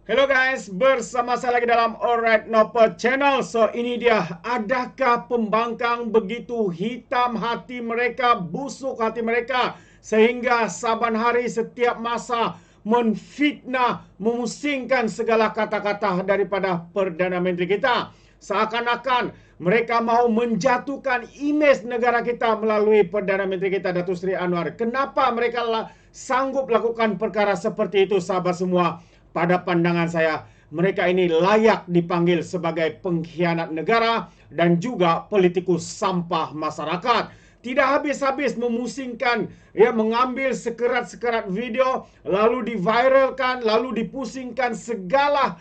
Hello guys, bersama saya lagi dalam Alright Noper Channel. So ini dia, adakah pembangkang begitu hitam hati mereka, busuk hati mereka, sehingga saban hari setiap masa menfitnah, memusingkan segala kata-kata daripada Perdana Menteri kita. Seakan-akan mereka mahu menjatuhkan imej negara kita melalui Perdana Menteri kita, Datuk Seri Anwar. Kenapa mereka sanggup lakukan perkara seperti itu, sahabat semua? Pada pandangan saya, mereka ini layak dipanggil sebagai pengkhianat negara dan juga politikus sampah masyarakat. Tidak habis-habis memusingkan, mengambil sekerat-sekerat video, lalu diviralkan, lalu dipusingkan segala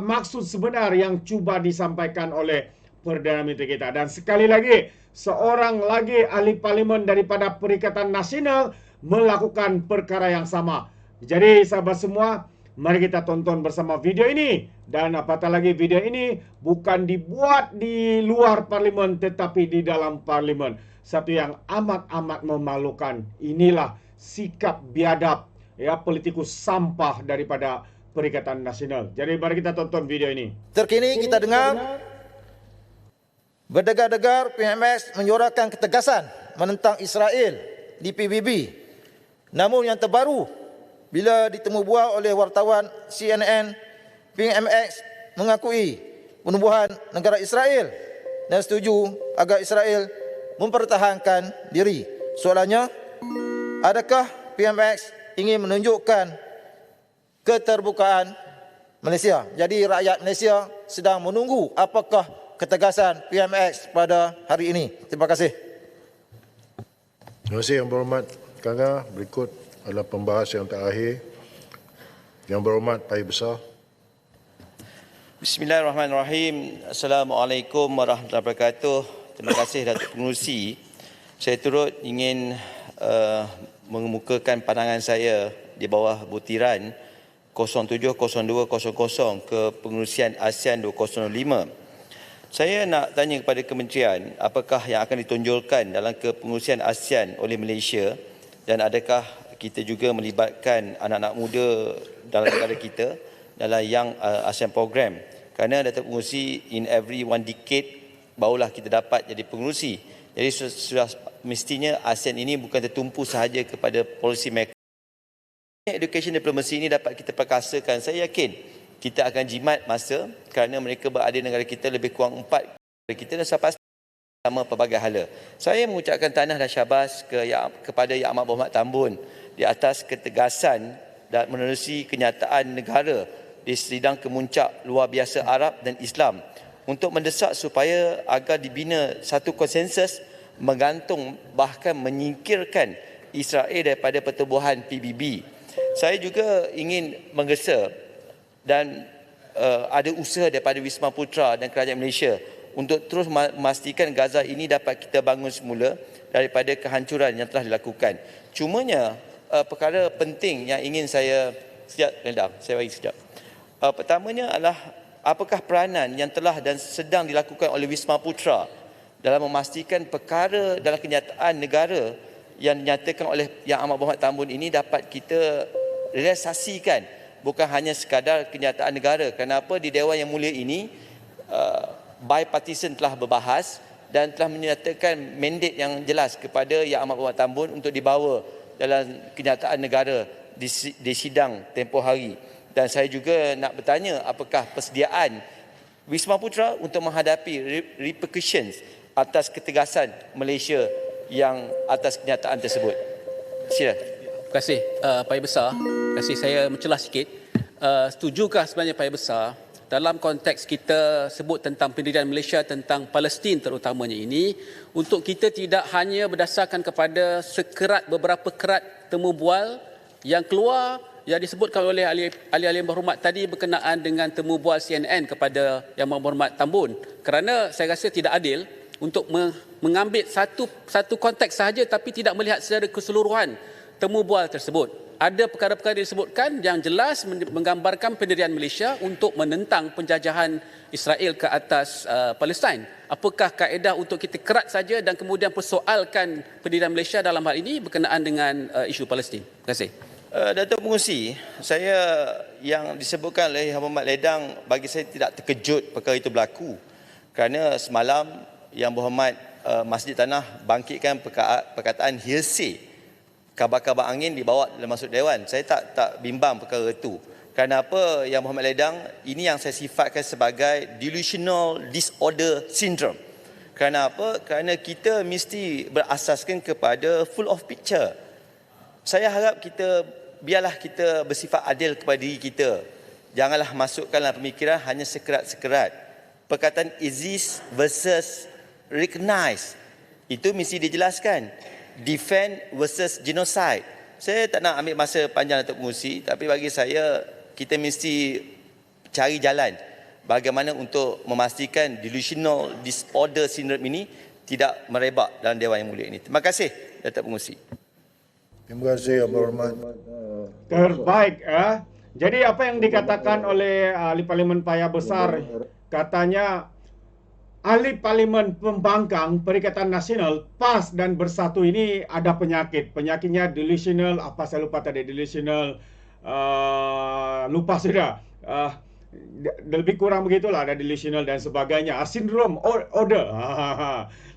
maksud sebenar yang cuba disampaikan oleh Perdana Menteri kita. Dan sekali lagi, seorang lagi ahli parlimen daripada Perikatan Nasional melakukan perkara yang sama. Jadi sahabat semua, mari kita tonton bersama video ini. Dan apatah lagi, video ini bukan dibuat di luar parlimen tetapi di dalam parlimen. Satu yang amat-amat memalukan. Inilah sikap biadab politikus sampah daripada Perikatan Nasional. Jadi mari kita tonton video ini. Terkini kita dengar berdegar-degar PMX menyuarakan ketegasan menentang Israel di PBB. Namun yang terbaru, bila ditemu bual oleh wartawan CNN, PMX mengakui penubuhan negara Israel dan setuju agar Israel mempertahankan diri. Soalannya, adakah PMX ingin menunjukkan keterbukaan Malaysia? Jadi rakyat Malaysia sedang menunggu apakah ketegasan PMX pada hari ini. Terima kasih. Terima kasih Yang Berhormat Kanga. Berikut adalah pembahas yang terakhir. Yang Berhormat Pahir Besar. Bismillahirrahmanirrahim. Assalamualaikum warahmatullahi wabarakatuh. Terima kasih Datuk Pengerusi. Saya turut ingin mengemukakan pandangan saya di bawah butiran 070200 ke Pengerusian ASEAN 2005. Saya nak tanya kepada kementerian, apakah yang akan ditonjolkan dalam kepengurusian ASEAN oleh Malaysia, dan adakah kita juga melibatkan anak-anak muda dalam negara kita dalam Young ASEAN Program. Kerana Datuk Pengerusi, in every one decade barulah kita dapat jadi pengerusi. Jadi sudah mestinya ASEAN ini bukan tertumpu sahaja kepada polisi mereka. Education diplomacy ini dapat kita perkasakan. Saya yakin kita akan jimat masa kerana mereka berada di negara kita lebih kurang 4 negara kita, dan saya pasti sama pelbagai hala. Saya mengucapkan tanah dan syabas kepada Yang Amat Berhormat Tambun di atas ketegasan dan menerusi kenyataan negara di sidang kemuncak luar biasa Arab dan Islam untuk mendesak supaya agar dibina satu konsensus menggantung bahkan menyingkirkan Israel daripada pertubuhan PBB. Saya juga ingin menggesa dan ada usaha daripada Wisma Putra dan Kerajaan Malaysia untuk terus memastikan Gaza ini dapat kita bangun semula daripada kehancuran yang telah dilakukan. Cumanya perkara penting yang ingin saya bagi sekejap. Pertamanya adalah apakah peranan yang telah dan sedang dilakukan oleh Wisma Putra dalam memastikan perkara dalam kenyataan negara yang dinyatakan oleh Yang Amat Berhormat Tambun ini dapat kita realisasikan, bukan hanya sekadar kenyataan negara. Kenapa di Dewan Yang Mulia ini bipartisan telah berbahas dan telah menyatakan mandate yang jelas kepada Yang Amat Berhormat Tambun untuk dibawa dalam kenyataan negara di sidang tempoh hari. Dan saya juga nak bertanya, apakah persediaan Wisma Putra untuk menghadapi repercussions atas ketegasan Malaysia yang atas kenyataan tersebut. Sila. Terima kasih Pahir Besar. Terima kasih, saya mencelah sikit. Setujukah sebenarnya Pahir Besar dalam konteks kita sebut tentang pendirian Malaysia, tentang Palestin terutamanya ini, untuk kita tidak hanya berdasarkan kepada beberapa kerat temu bual yang keluar, yang disebutkan oleh ahli-ahli yang berhormat tadi berkenaan dengan temu bual CNN kepada Yang Berhormat Tambun, kerana saya rasa tidak adil untuk mengambil satu konteks sahaja tapi tidak melihat secara keseluruhan temu bual tersebut. Ada perkara-perkara disebutkan yang jelas menggambarkan pendirian Malaysia untuk menentang penjajahan Israel ke atas Palestin. Apakah kaedah untuk kita kerat saja dan kemudian persoalkan pendirian Malaysia dalam hal ini berkenaan dengan isu Palestin? Terima kasih. Datuk Pengerusi, saya yang disebutkan oleh Yang Berhormat Ledang, bagi saya tidak terkejut perkara itu berlaku. Kerana semalam Yang Berhormat Masjid Tanah bangkitkan perkataan hearsay, kabar-kabar angin dibawa dalam masuk Dewan. Saya tak bimbang perkara itu. Kerana apa, Yang Berhormat Ledang, ini yang saya sifatkan sebagai delusional disorder syndrome. Kerana apa? Kerana kita mesti berasaskan kepada full of picture. Saya harap biarlah kita bersifat adil kepada diri kita. Janganlah masukkan dalam pemikiran hanya sekerat-sekerat. Perkataan exist versus recognize, itu mesti dijelaskan. Defend versus genocide. Saya tak nak ambil masa panjang untuk mengurusi, tapi bagi saya, kita mesti cari jalan bagaimana untuk memastikan delusional disorder syndrome ini tidak merebak dalam Dewan Yang Mulia ini. Terima kasih, Datuk Pengerusi. Terima kasih Yang Berhormat. Terbaik. Jadi apa yang dikatakan oleh ahli parlimen payah besar, katanya ahli parlimen pembangkang Perikatan Nasional PAS dan Bersatu ini ada penyakit. Penyakitnya delusional, apa saya lupa tadi, delusional, lupa sudah. Lebih kurang begitulah, ada delusional dan sebagainya. Syndrome order.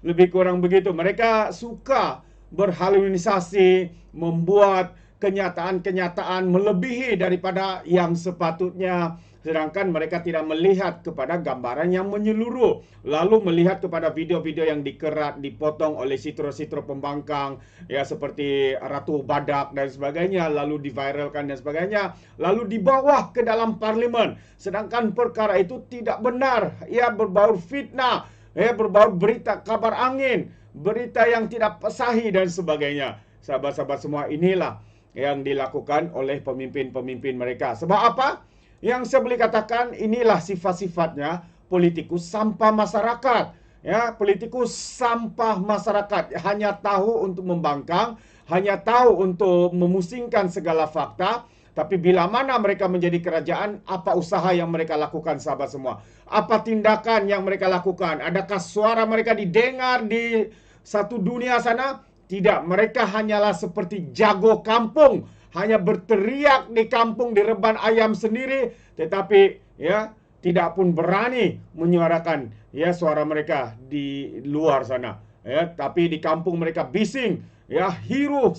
Lebih kurang begitu. Mereka suka berhalusinasi, membuat kenyataan-kenyataan melebihi daripada yang sepatutnya, sedangkan mereka tidak melihat kepada gambaran yang menyeluruh, lalu melihat kepada video-video yang dikerat, dipotong oleh sitro-sitro pembangkang, ya seperti Ratu Badak dan sebagainya, lalu diviralkan dan sebagainya, lalu dibawa ke dalam parlimen, sedangkan perkara itu tidak benar, ya berbau fitnah, ya berbau berita kabar angin, berita yang tidak sahih dan sebagainya. Sahabat-sahabat semua, inilah yang dilakukan oleh pemimpin-pemimpin mereka. Sebab apa? Yang saya boleh katakan, inilah sifat-sifatnya politikus sampah masyarakat. Ya, politikus sampah masyarakat, hanya tahu untuk membangkang, hanya tahu untuk memusingkan segala fakta. Tapi bila mana mereka menjadi kerajaan, apa usaha yang mereka lakukan, sahabat semua? Apa tindakan yang mereka lakukan? Adakah suara mereka didengar di satu dunia sana? Tidak, mereka hanyalah seperti jago kampung, hanya berteriak di kampung, di reban ayam sendiri, tetapi ya tidak pun berani menyuarakan ya suara mereka di luar sana. Ya, tapi di kampung mereka bising, ya riuh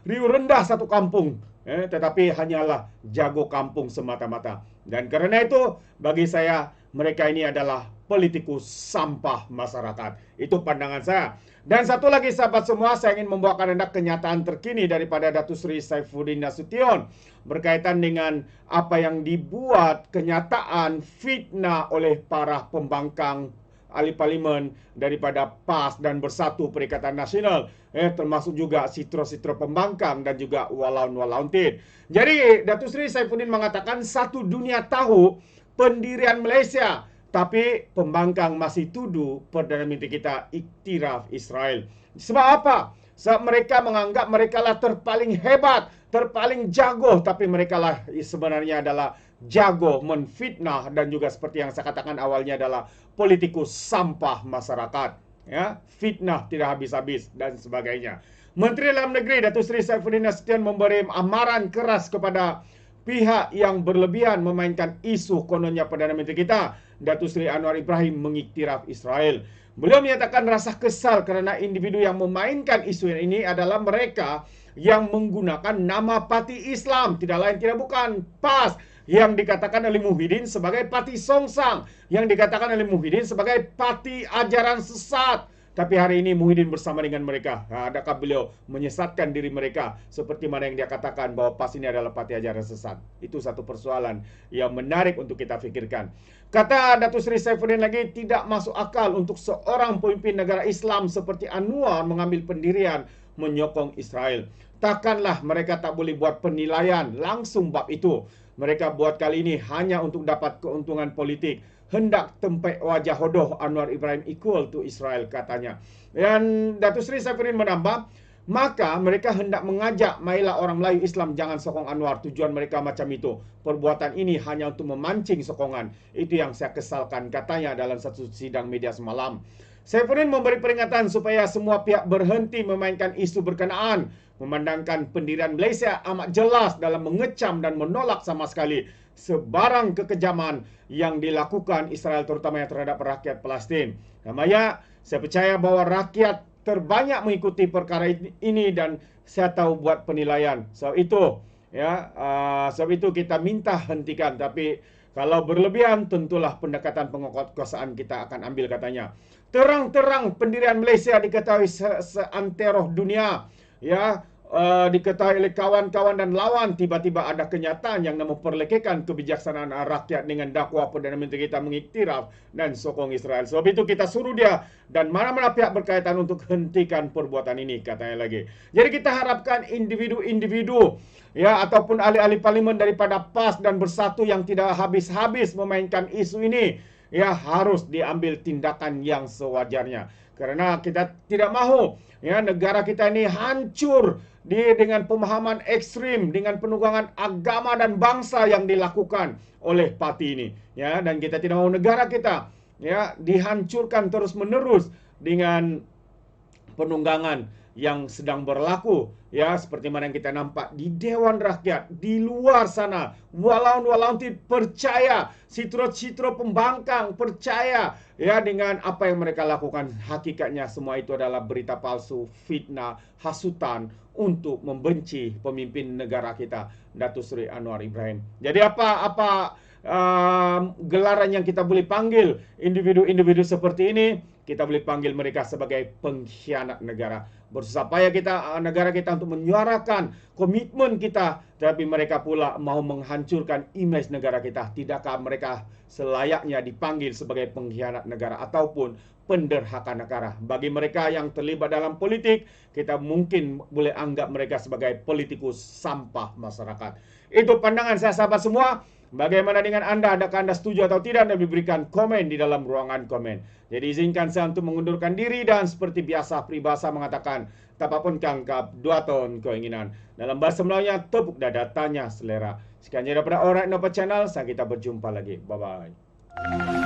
rendah satu kampung. Tetapi hanyalah jago kampung semata-mata. Dan karena itu, bagi saya mereka ini adalah politikus sampah masyarakat. Itu pandangan saya. Dan satu lagi sahabat semua, saya ingin membawakan Anda kenyataan terkini daripada Datuk Seri Saifuddin Nasution berkaitan dengan apa yang dibuat kenyataan fitnah oleh para pembangkang ahli parlimen daripada PAS dan Bersatu Perikatan Nasional, termasuk juga sitro-sitro pembangkang dan juga walaun-walauntin. Jadi Datuk Seri Saifuddin mengatakan satu dunia tahu pendirian Malaysia, tapi pembangkang masih tuduh Perdana Menteri kita iktiraf Israel. Sebab apa? Sebab mereka menganggap mereka lah terpaling hebat, terpaling jago, tapi mereka lah sebenarnya adalah jago menfitnah dan juga seperti yang saya katakan awalnya adalah politikus sampah masyarakat. Ya, fitnah tidak habis-habis dan sebagainya. Menteri Dalam Negeri Datuk Seri Saifuddin Nasution memberi amaran keras kepada pihak yang berlebihan memainkan isu kononnya Perdana Menteri kita, Datuk Seri Anwar Ibrahim, mengiktiraf Israel. Beliau menyatakan rasa kesal kerana individu yang memainkan isu ini adalah mereka yang menggunakan nama parti Islam, tidak lain tidak bukan PAS, yang dikatakan oleh Muhyiddin sebagai parti Songsang, yang dikatakan oleh Muhyiddin sebagai parti ajaran sesat. Tapi hari ini Muhyiddin bersama dengan mereka. Adakah beliau menyesatkan diri mereka seperti mana yang dia katakan bahwa PAS ini adalah parti ajaran sesat? Itu satu persoalan yang menarik untuk kita fikirkan. Kata Datuk Seri Saifuddin lagi, tidak masuk akal untuk seorang pemimpin negara Islam seperti Anwar mengambil pendirian menyokong Israel. Takkanlah mereka tak boleh buat penilaian langsung bab itu. Mereka buat kali ini hanya untuk dapat keuntungan politik. Hendak tempek wajah hodoh Anwar Ibrahim equal to Israel, katanya. Dan Datuk Seri Saifuddin menambah, maka mereka hendak mengajak mailah orang Melayu Islam jangan sokong Anwar. Tujuan mereka macam itu. Perbuatan ini hanya untuk memancing sokongan. Itu yang saya kesalkan, katanya dalam satu sidang media semalam. Saifuddin memberi peringatan supaya semua pihak berhenti memainkan isu berkenaan, memandangkan pendirian Malaysia amat jelas dalam mengecam dan menolak sama sekali sebarang kekejaman yang dilakukan Israel terutamanya terhadap rakyat Palestin. Namanya, saya percaya bahawa rakyat terbanyak mengikuti perkara ini dan saya tahu buat penilaian. Sebab itu kita minta hentikan. Tapi kalau berlebihan, tentulah pendekatan penguatkuasaan kita akan ambil, katanya. Terang-terang pendirian Malaysia diketahui seantero dunia, diketahui oleh kawan-kawan dan lawan. Tiba-tiba ada kenyataan yang memperlekehkan kebijaksanaan rakyat dengan dakwa Perdana Menteri kita mengiktiraf dan sokong Israel. Sebab itu kita suruh dia dan mana-mana pihak berkaitan untuk hentikan perbuatan ini, katanya lagi. Jadi kita harapkan individu-individu ataupun ahli-ahli parlimen daripada PAS dan Bersatu yang tidak habis-habis memainkan isu ini, harus diambil tindakan yang sewajarnya. Karena kita tidak mahu negara kita ini hancur dengan pemahaman ekstrim, dengan penunggangan agama dan bangsa yang dilakukan oleh parti ini. Dan kita tidak mahu negara kita dihancurkan terus-menerus dengan penunggangan yang sedang berlaku, seperti mana yang kita nampak di Dewan Rakyat, di luar sana. Walaupun percaya, sitro-sitro pembangkang percaya dengan apa yang mereka lakukan. Hakikatnya semua itu adalah berita palsu, fitnah, hasutan untuk membenci pemimpin negara kita, Datuk Seri Anwar Ibrahim. Jadi apa gelaran yang kita boleh panggil individu-individu seperti ini? Kita boleh panggil mereka sebagai pengkhianat negara. Bersusah payah negara kita untuk menyuarakan komitmen kita, tapi mereka pula mahu menghancurkan imej negara kita. Tidakkah mereka selayaknya dipanggil sebagai pengkhianat negara ataupun penderhaka negara? Bagi mereka yang terlibat dalam politik, kita mungkin boleh anggap mereka sebagai politikus sampah masyarakat. Itu pandangan saya, sahabat semua. Bagaimana dengan anda? Adakah anda setuju atau tidak? Anda berikan komen di dalam ruangan komen. Jadi izinkan saya untuk mengundurkan diri dan seperti biasa peribahasa mengatakan, tapapun kangkap, 2 tahun keinginan. Dalam bahasa Melayunya, tepuk dada, tanya selera. Sekian daripada Alright No Channel, sampai kita berjumpa lagi. Bye-bye.